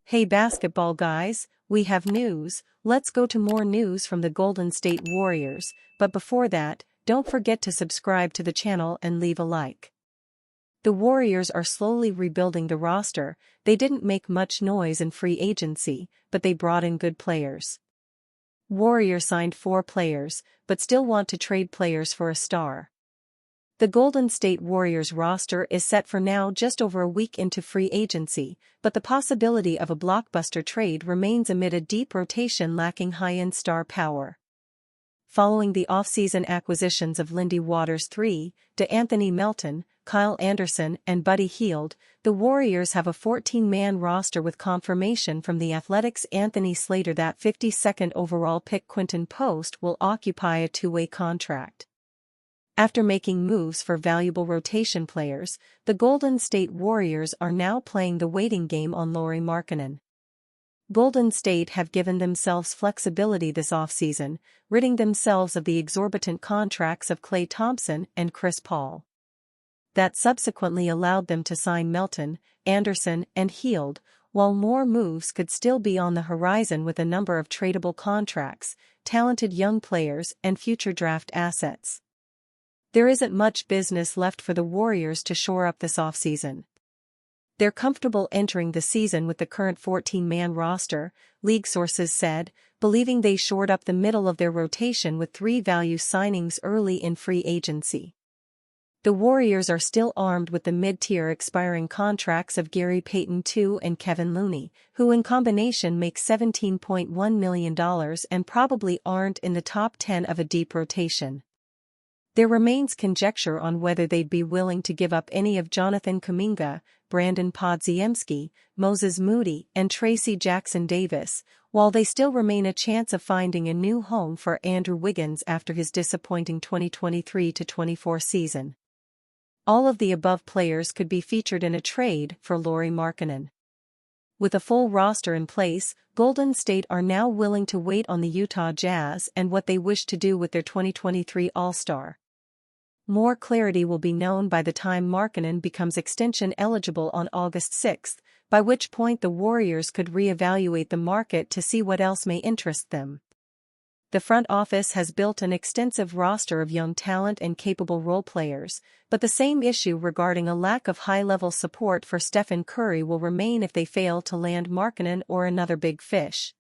Hey basketball guys, we have news. Let's go to more news from the Golden State Warriors, but before that, don't forget to subscribe to the channel and leave a like. The Warriors are slowly rebuilding the roster. They didn't make much noise in free agency, but they brought in good players. Warriors signed 4 players, but still want to trade players for a star. The Golden State Warriors roster is set for now just over a week into free agency, but the possibility of a blockbuster trade remains amid a deep rotation lacking high-end star power. Following the offseason acquisitions of Lindy Waters III, DeAnthony Melton, Kyle Anderson and Buddy Hield, the Warriors have a 14-man roster with confirmation from The Athletic's Anthony Slater that 52nd overall pick Quinton Post will occupy a 2-way contract. After making moves for valuable rotation players, the Golden State Warriors are now playing the waiting game on Lauri Markkanen. Golden State have given themselves flexibility this offseason, ridding themselves of the exorbitant contracts of Klay Thompson and Chris Paul. That subsequently allowed them to sign Melton, Anderson and Hield, while more moves could still be on the horizon with a number of tradable contracts, talented young players and future draft assets. There isn't much business left for the Warriors to shore up this offseason. They're comfortable entering the season with the current 14-man roster, league sources said, believing they shored up the middle of their rotation with 3 value signings early in free agency. The Warriors are still armed with the mid-tier expiring contracts of Gary Payton II and Kevin Looney, who in combination make $17.1 million and probably aren't in the top 10 of a deep rotation. There remains conjecture on whether they'd be willing to give up any of Jonathan Kuminga, Brandon Podziemski, Moses Moody and Tracy Jackson-Davis, while they still remain a chance of finding a new home for Andrew Wiggins after his disappointing 2023-24 season. All of the above players could be featured in a trade for Lauri Markkanen. With a full roster in place, Golden State are now willing to wait on the Utah Jazz and what they wish to do with their 2023 All-Star. More clarity will be known by the time Markkanen becomes extension eligible on August 6, by which point the Warriors could reevaluate the market to see what else may interest them. The front office has built an extensive roster of young talent and capable role players, but the same issue regarding a lack of high-level support for Stephen Curry will remain if they fail to land Markkanen or another big fish.